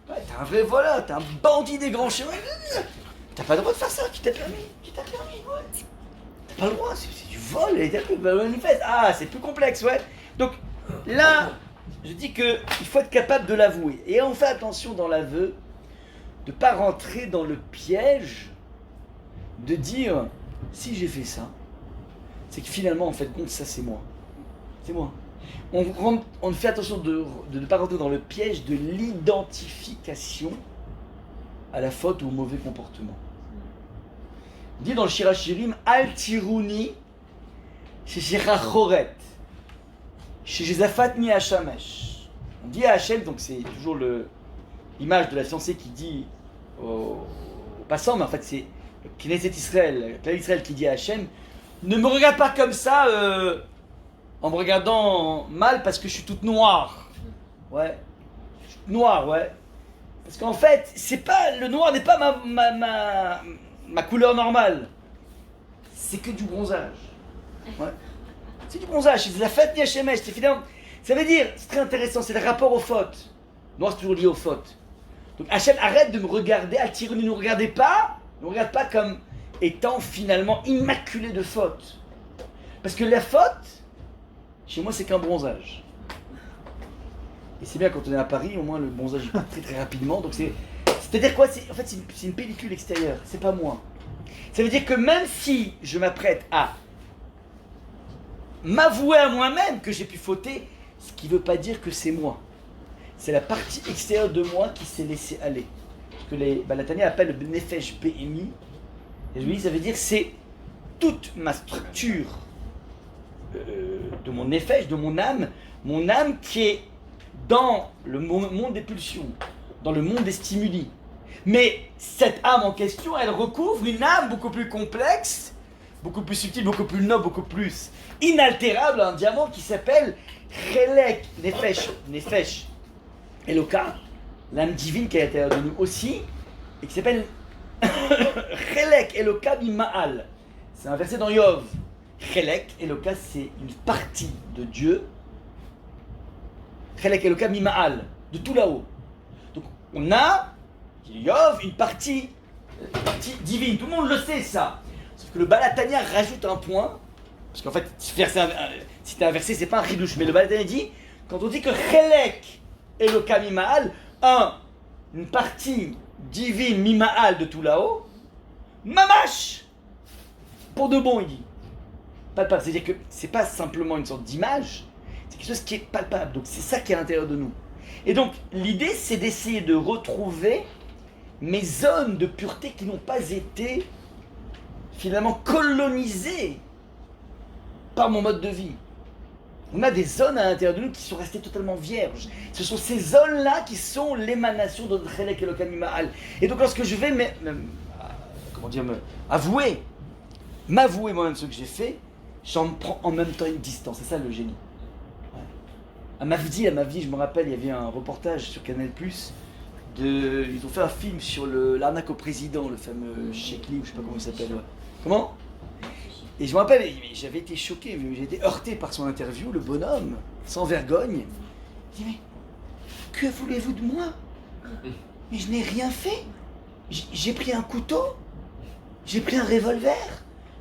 Ouais, t'es un vrai voleur, t'es un bandit des grands chemins. T'as pas le droit de faire ça, qui t'a permis, ouais. T'as pas le droit, c'est du vol, et manifeste. Ah, c'est plus complexe, ouais. Donc là, je dis qu'il faut être capable de l'avouer. Et on fait attention dans l'aveu de ne pas rentrer dans le piège de dire si j'ai fait ça, c'est que finalement, en fait, compte, ça c'est moi. C'est moi. On fait attention de ne pas rentrer dans le piège de l'identification à la faute ou au mauvais comportement. On dit dans le Shirachirim, Al Tiruni, chez Shirachoret. Chez Zafatni Hashamesh. On dit à Hachem, donc c'est toujours l'image de la fiancée qui dit au passant, mais en fait c'est Knesset Israël, Klal Israël qui dit à Hachem, ne me regarde pas comme ça en me regardant mal parce que je suis toute noire. Ouais. Je suis toute noire, ouais. Parce qu'en fait, c'est pas, le noir n'est pas ma couleur normale. C'est que du bronzage. Ouais. C'est du bronzage, c'est de la fête ni Hachem, c'est finalement. Ça veut dire, c'est très intéressant, c'est le rapport aux fautes. Noir, c'est toujours lié aux fautes. Donc Hachem, arrête de me regarder, attirez, ne nous regardez pas, ne nous regarde pas comme étant finalement immaculé de fautes. Parce que la faute, chez moi, c'est qu'un bronzage. Et c'est bien quand on est à Paris, au moins le bronzage il part très très rapidement. Donc c'est-à-dire quoi? En fait, c'est une pellicule extérieure, c'est pas moi. Ça veut dire que même si je m'apprête à m'avouer à moi-même que j'ai pu fauter, ce qui ne veut pas dire que c'est moi. C'est la partie extérieure de moi qui s'est laissée aller. Ce que les Balataniens appellent le Nefesh Behemi. Et je me dis, ça veut dire que c'est toute ma structure de mon Nefesh, de mon âme qui est dans le monde des pulsions, dans le monde des stimuli. Mais cette âme en question, elle recouvre une âme beaucoup plus complexe, beaucoup plus subtile, beaucoup plus noble, beaucoup plus inaltérable, un diamant qui s'appelle Chelek Nefesh Eloka, l'âme divine qui est à l'intérieur de nous aussi, et qui s'appelle Chelek Eloka Mima'al. C'est un verset dans Yov. Chelek Eloka, c'est une partie de Dieu. Chelek Eloka Mima'al, de tout là-haut. Donc on a, Yov, une partie divine. Tout le monde le sait ça. Sauf que le Balatania rajoute un point, parce qu'en fait, si t'es inversé, c'est pas un ridouche, mais le Balatania dit, quand on dit que Chelek Eloka Mima'al, une partie divine Mima'al de tout là-haut, Mamash, pour de bon, il dit. Palpable, c'est-à-dire que c'est pas simplement une sorte d'image, c'est quelque chose qui est palpable, donc c'est ça qui est à l'intérieur de nous. Et donc, l'idée, c'est d'essayer de retrouver mes zones de pureté qui n'ont pas été finalement colonisées par mon mode de vie. On a des zones à l'intérieur de nous qui sont restées totalement vierges. Ce sont ces zones-là qui sont l'émanation de notre Chelek Eloka Mima'al. Et donc lorsque je vais m'avouer moi-même ce que j'ai fait, j'en prends en même temps une distance. C'est ça le génie. Ouais. À Mavdi, je me rappelle, il y avait un reportage sur Canal+. Ils ont fait un film sur l'arnaque au président, le fameux Shekli, ou je sais pas comment il s'appelle. Ouais. Comment? Et je me rappelle, j'avais été choqué, j'ai été heurté par son interview, le bonhomme, sans vergogne. Il dit, mais que voulez-vous de moi? Mais je n'ai rien fait. J'ai pris un couteau, j'ai pris un revolver,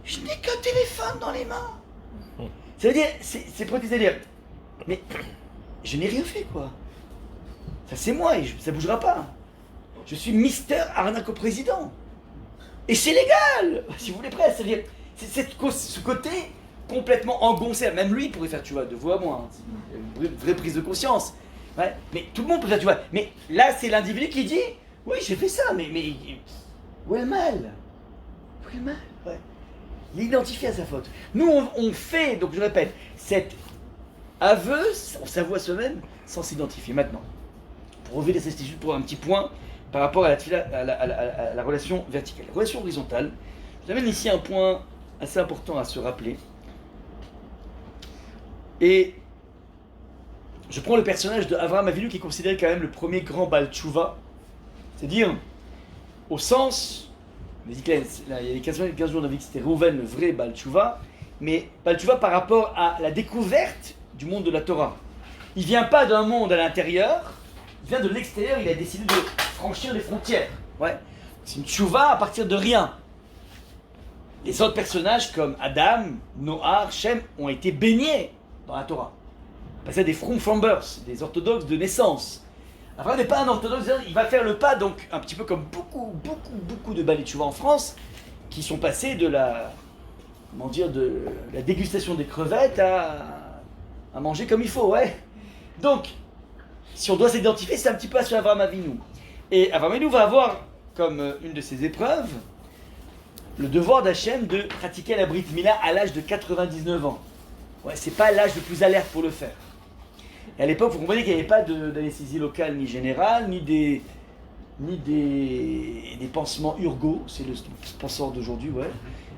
je n'ai qu'un téléphone dans les mains. Ça veut dire, c'est pour te dire, mais je n'ai rien fait quoi. Ça c'est moi et ça bougera pas. Je suis Mister Arnaque au président. Et c'est légal, si vous voulez presque. C'est-à-dire, c'est ce côté complètement engoncé. Même lui pourrait faire, tu vois, de vous à moi. Hein. Une vraie prise de conscience. Ouais. Mais tout le monde peut faire, tu vois. Mais là, c'est l'individu qui dit, oui, j'ai fait ça, mais où est le mal? Où est le mal? Ouais. Il identifie à sa faute. Nous, on fait, donc je répète, cet aveu, on s'avoue à soi-même sans s'identifier. Maintenant, pour relever les juste pour un petit point par rapport à la relation verticale. La relation horizontale, je vous amène ici un point assez important à se rappeler. Et je prends le personnage de Avraham Avinu qui est considéré quand même le premier grand Baal Tshuva. C'est-à-dire, au sens, il y a les 15 jours de vie, c'était Reuven, le vrai Baal Tshuva, mais Baal Tshuva par rapport à la découverte du monde de la Torah. Il ne vient pas d'un monde à l'intérieur, il vient de l'extérieur, il a décidé de franchir les frontières. Ouais. C'est une Tshuva à partir de rien. Les autres personnages comme Adam, Noah, Shem ont été baignés dans la Torah. Passé à des Frombers, des orthodoxes de naissance. Abraham n'est pas un orthodoxe, il va faire le pas, donc un petit peu comme beaucoup de Baalei Tshuva en France, qui sont passés de la dégustation des crevettes à manger comme il faut, ouais. Donc, si on doit s'identifier, c'est un petit peu sur Avraham Avinu. Et Avraham Avinu va avoir, comme une de ses épreuves, le devoir d'Hachem de pratiquer la Brit Mila à l'âge de 99 ans. Ouais, c'est pas l'âge le plus alerte pour le faire. Et à l'époque, vous comprenez qu'il n'y avait pas d'anesthésie locale ni générale, ni des ni des pansements Urgo, c'est le sponsor d'aujourd'hui, ouais.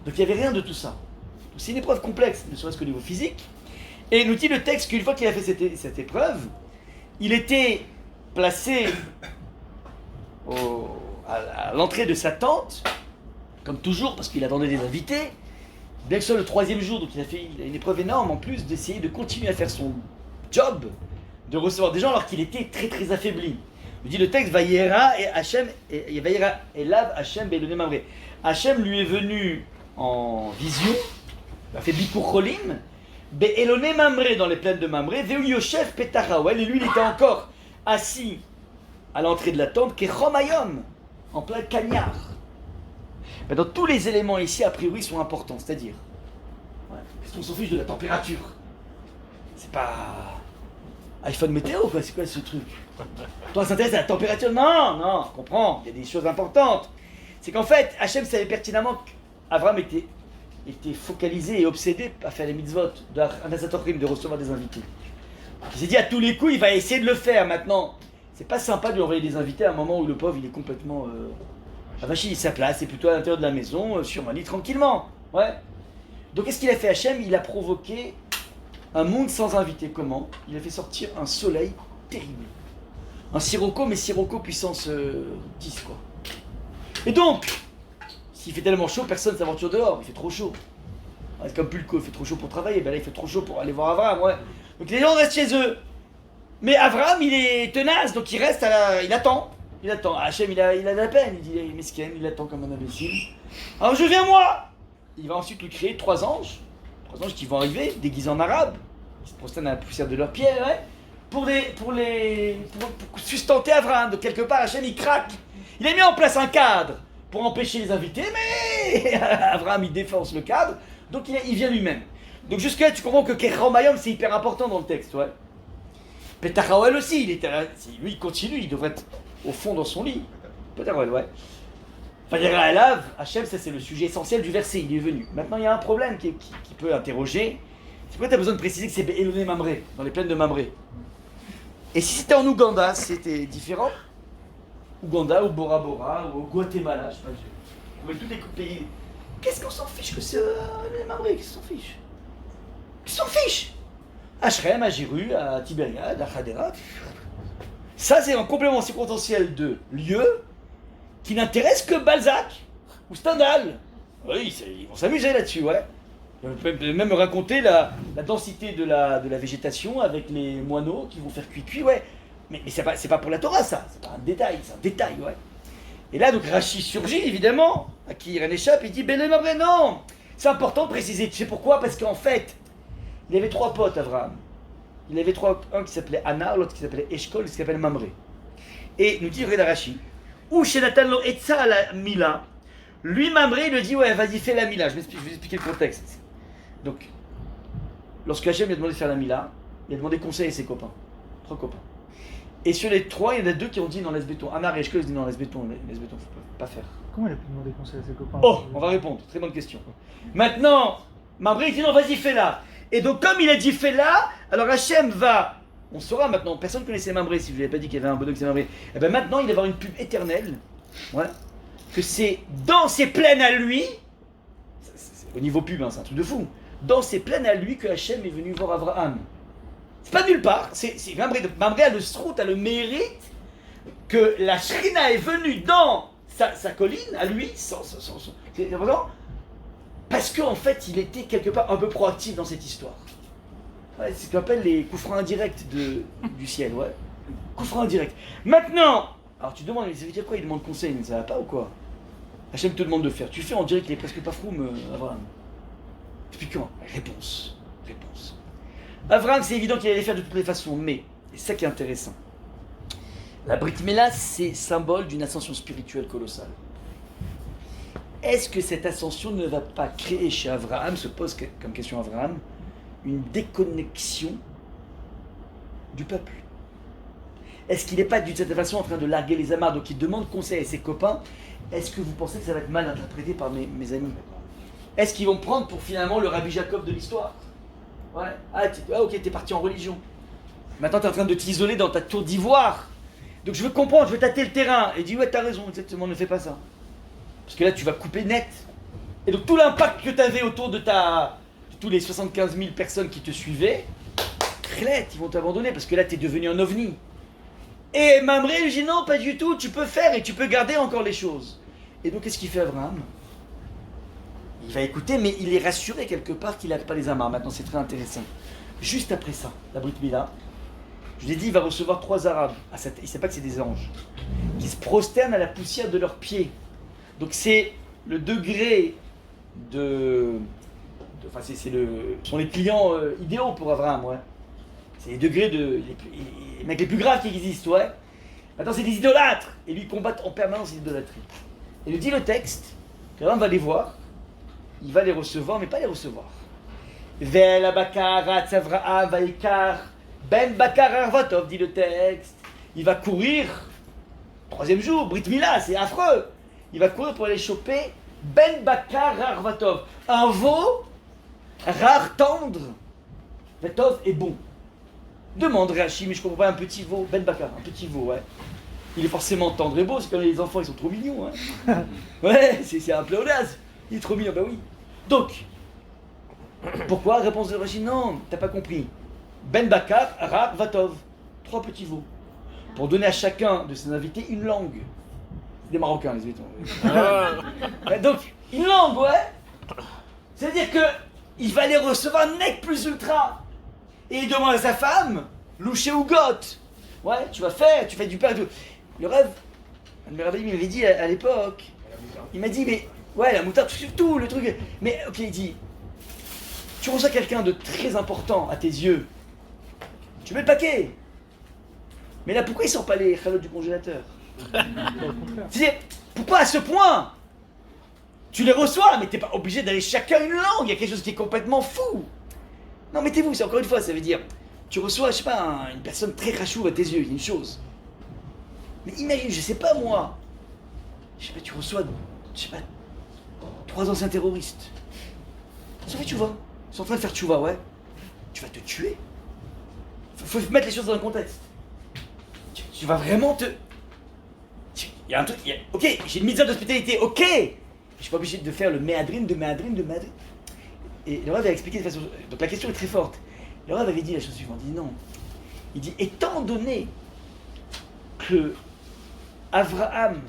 Donc il n'y avait rien de tout ça. Donc c'est une épreuve complexe, ne serait-ce qu'au niveau physique. Et nous dit le texte qu'une fois qu'il a fait cette épreuve, il était placé à l'entrée de sa tente, comme toujours, parce qu'il attendait des invités. Bien que ce soit le 3e jour, donc il a une épreuve énorme en plus d'essayer de continuer à faire son job, de recevoir des gens alors qu'il était très très affaibli. Il dit le texte, Vayera et Hachem, et Vayera et Lav Hachem Be'eloné Mamré. Hachem lui est venu en vision, il a fait Bikur Cholim, Be'eloné Mamré dans les plaines de Mamré, Veu Yoshev Petachawel, et lui il était encore assis à l'entrée de la tente, Kechomayom, en plein cagnard. Mais dans tous les éléments ici, a priori, sont importants, c'est-à-dire, parce qu'on s'en fiche de la température. C'est pas iPhone météo, quoi, c'est quoi ce truc? Toi, ça s'intéresse à la température? Non, comprends, il y a des choses importantes. C'est qu'en fait, Hachem savait pertinemment qu'Abraham était focalisé et obsédé à faire les mitzvot, de recevoir des invités. Il s'est dit à tous les coups, il va essayer de le faire maintenant. C'est pas sympa de lui envoyer des invités à un moment où le pauvre il est complètement avachi. Sa place, c'est plutôt à l'intérieur de la maison, sur un lit tranquillement. Ouais. Donc qu'est-ce qu'il a fait Hachem? Il a provoqué un monde sans invités. Comment? Il a fait sortir un soleil terrible. Un sirocco, mais sirocco puissance 10 quoi. Et donc, s'il fait tellement chaud, personne ne s'aventure dehors, il fait trop chaud. Ouais, c'est comme Pulco, il fait trop chaud pour travailler, ben là il fait trop chaud pour aller voir Abraham, ouais. Donc les gens restent chez eux. Mais Abraham, il est tenace, donc il reste il attend. Il attend. Hachem, il a de la peine, il dit, il est mesquin, il attend comme un imbécile. Alors je viens moi. Il va ensuite lui créer 3 anges. 3 anges qui vont arriver, déguisés en arabe. Ils se prosternent à la poussière de leurs pieds, ouais. Pour sustenter Abraham. Donc quelque part, Hachem, il craque. Il a mis en place un cadre pour empêcher les invités, mais Abraham, il défonce le cadre, donc il vient lui-même. Donc jusque-là, tu comprends que Kechomayom, c'est hyper important dans le texte, ouais. Petachawel aussi, lui, il continue, il devrait être au fond dans son lit. Petachawel, ouais. Vayera Elav, Hachem, ça c'est le sujet essentiel du verset, il est venu. Maintenant, il y a un problème qui peut interroger. C'est pourquoi tu as besoin de préciser que c'est Be'eloné Mamré, dans les plaines de Mamré. Et si c'était en Ouganda, c'était différent? Ouganda, ou Bora Bora, ou au Guatemala, je sais pas, ou tous les pays. Qu'est-ce qu'on s'en fiche que c'est les Mamré? Qu'est-ce qu'on s'en fiche? Qu'est-ce qu'on s'en fiche? À Shrem, à Jéru, à Tibériade, à Hadera. Ça, c'est un complément circonstanciel de lieux qui n'intéresse que Balzac ou Stendhal. Oui, ils vont s'amuser là-dessus, ouais. On peut même raconter la densité de la végétation avec les moineaux qui vont faire cuit-cuit, ouais. Mais c'est pas pour la Torah, ça. C'est pas un détail, c'est un détail, ouais. Et là, donc, Rashi surgit, évidemment, à qui il échappe, il dit, ben non, c'est important de préciser. Tu sais pourquoi? Parce qu'en fait, il avait 3 potes, Abraham. Il avait un qui s'appelait Anna, l'autre qui s'appelait Eshkol, l'autre qui s'appelait Mamré. Et nous dit Reda Rashi, ou chez Nathan Etza à la Mila, lui, Mamré, il lui dit, ouais, vas-y, fais la Mila. Je vais vous expliquer le contexte. Donc, lorsque Hachem lui a demandé de faire la Mila, il a demandé conseil à ses copains. 3 copains. Et sur les 3, il y en a 2 qui ont dit non, laisse béton. Anna et Eshkol, ils ont dit non, laisse béton, faut pas faire. Comment il a pu demander conseil à ses copains? Oh, on va répondre, très bonne question. Maintenant, Mamré, il dit non, vas-y, fais-la. Et donc, comme il a dit fais-la, alors Hachem va. On saura maintenant, personne ne connaissait Mamré, si je ne lui avais pas dit qu'il y avait un bonhomme qui s'appelait Mamré. Et bien maintenant, il va avoir une pub éternelle. Voilà. Que c'est dans ses plaines à lui, c'est au niveau pub, hein, c'est un truc de fou. Dans ses plaines à lui que Hachem est venu voir Abraham. C'est pas nulle part, c'est Mamré a le srout, a le mérite que la Shrina est venue dans sa colline, à lui, c'est important. Parce qu'en fait, il était quelque part un peu proactif dans cette histoire. Ouais, c'est ce qu'on appelle les coups francs indirects du ciel, ouais. Coups francs indirects. Maintenant, alors tu demandes, ça veut dire quoi? Il demande conseil, mais ça va pas ou quoi? Hachem te demande de faire. Tu fais, on dirait qu'il est presque pas froum, Abraham. Explique-moi. Réponse. Abraham, c'est évident qu'il allait faire de toutes les façons, mais, c'est ça qui est intéressant. La Brit Mila, c'est symbole d'une ascension spirituelle colossale. Est-ce que cette ascension ne va pas créer chez Abraham, se pose comme question Abraham, une déconnexion du peuple? Est-ce qu'il n'est pas d'une certaine façon en train de larguer les amarres? Donc il demande conseil à ses copains. Est-ce que vous pensez que ça va être mal interprété par mes amis? Est-ce qu'ils vont prendre pour finalement le Rabbi Jacob de l'histoire? Ouais. Ok, t'es parti en religion. Maintenant t'es en train de t'isoler dans ta tour d'ivoire. Donc je veux comprendre, je veux tâter le terrain. Et il dit ouais, t'as raison, exactement, ne fais pas ça. Parce que là, tu vas couper net. Et donc tout l'impact que tu avais autour de tous les 75 000 personnes qui te suivaient, ils vont t'abandonner parce que là, tu es devenu un ovni. Et Mamré lui dit non, pas du tout, tu peux faire et tu peux garder encore les choses. Et donc qu'est-ce qu'il fait Abraham? Il va écouter, mais il est rassuré quelque part qu'il n'a pas les amarres. Maintenant, c'est très intéressant. Juste après ça, la Brit Mila, je l'ai dit, il va recevoir 3 Arabes. Il ne sait pas que c'est des anges. Qui se prosternent à la poussière de leurs pieds. Donc c'est le degré enfin ce sont les clients idéaux pour Abraham, ouais. C'est les degrés les mecs les plus graves qui existent, ouais. Maintenant c'est des idolâtres. Et lui, ils combattent en permanence l'idolâtrie. Et il dit le texte, qu'Abraham va les voir, il va les recevoir, mais pas les recevoir. Vel Bakarat Avraham Vaikar Ben Bakar Arvatov, dit le texte. Il va courir, 3e jour, Brit Mila, c'est affreux. Il va courir pour aller choper Ben Bakar Arvatov, un veau rare, tendre. Vatov est bon. Demande Rachi, mais je comprends pas, un petit veau, Ben Bakar, un petit veau, ouais. Il est forcément tendre et beau, c'est comme les enfants, ils sont trop mignons, hein. Ouais, c'est un pléonasme. Il est trop mignon, bah oui. Donc, pourquoi? Réponse de Rachi, non, t'as pas compris. Ben Bakar, Rar, Vatov. 3 petits veaux. Pour donner à chacun de ses invités une langue. Des Marocains, les invités. Donc, une langue, ouais. C'est-à-dire que il va les recevoir nec plus ultra. Et il demande à sa femme, louché ou goth. Ouais, tu fais du pain et tout. Le rêve, le rabbin m'avait dit à l'époque, il m'a dit, mais ouais, la moutarde, tout le truc. Mais ok, il dit, tu reçois quelqu'un de très important à tes yeux, tu mets le paquet. Mais là, pourquoi il sort pas les chalotes du congélateur? C'est-à-dire, pourquoi à ce point? Tu les reçois, mais t'es pas obligé d'aller chacun une langue, il y a quelque chose qui est complètement fou. Non, mettez-vous, c'est encore une fois, ça veut dire, tu reçois, je sais pas, une personne très rachouve à tes yeux, il y a une chose. Mais imagine, je sais pas moi, je sais pas, tu reçois, je sais pas, 3 anciens terroristes. Ils ont fait tchouva, ils sont en train de faire tchouva, ouais. Tu vas te tuer. Faut mettre les choses dans le contexte. Tu vas vraiment te... Il y a un truc, ok, j'ai une mitzvah d'hospitalité, ok. Je suis pas obligé de faire le méadrine, de méadrine. Et le Rav a expliqué de façon... Donc la question est très forte. Le Rav avait dit la chose suivante, il dit non. Il dit, étant donné que Abraham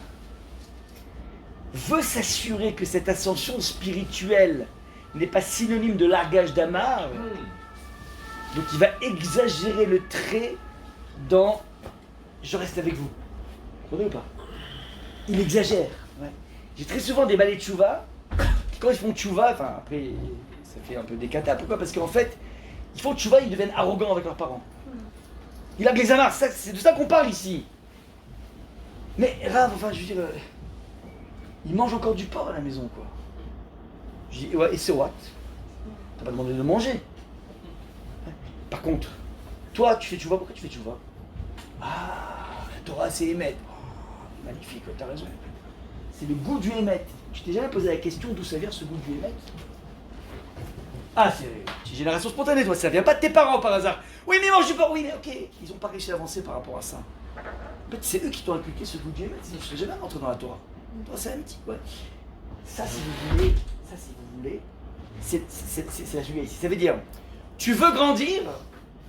veut s'assurer que cette ascension spirituelle n'est pas synonyme de largage d'amarre, donc il va exagérer le trait dans « je reste avec vous ». Vous comprenez ou pas? Il exagère. Ouais. J'ai très souvent des balais de tchouva, qui quand ils font tchouva, enfin après ça fait un peu des catas, pourquoi? Parce qu'en fait, ils font tchouva, ils deviennent arrogants avec leurs parents. Il a les amarres, c'est de ça qu'on parle ici. Mais Rav, enfin je veux dire, il mange encore du porc à la maison quoi. Je dis, ouais, et c'est what? T'as pas demandé de manger. Par contre, toi tu fais tchouva, pourquoi tu fais tchouva? Ah, la Torah c'est émettre. Oh, magnifique, t'as raison. C'est le goût du émettre. Tu t'es jamais posé la question d'où ça vient ce goût du émettre? Ah, c'est génération spontanée, toi, ça vient pas de tes parents par hasard. Oui, mais mange du porc, oui, mais ok, ils ont pas réussi à avancer par rapport à ça. En fait, c'est eux qui t'ont inculqué ce goût du émettre, sinon je serais jamais rentré dans la Torah. Toi, c'est un petit, ouais. Ça, si vous voulez, c'est la juillet ici. Ça veut dire, tu veux grandir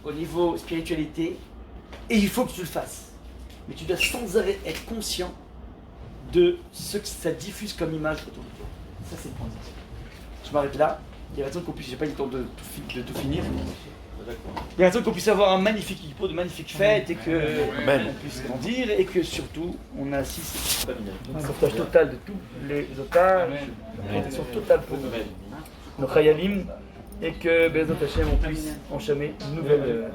au niveau spiritualité, et il faut que tu le fasses. Mais tu dois sans arrêt être conscient de ce que ça diffuse comme image autour de toi. Ça, c'est le point. Je m'arrête là. Il y a raison qu'on puisse, j'ai pas eu le temps de tout finir. Il y a raison qu'on puisse avoir un magnifique hippo, de magnifiques fêtes, et qu'on puisse grandir, et que surtout, on assiste à un sauvetage total de tous les otages, une protection totale pour nos chayalim, et que, Bezat Hashem, on puisse enchaîner une nouvelle...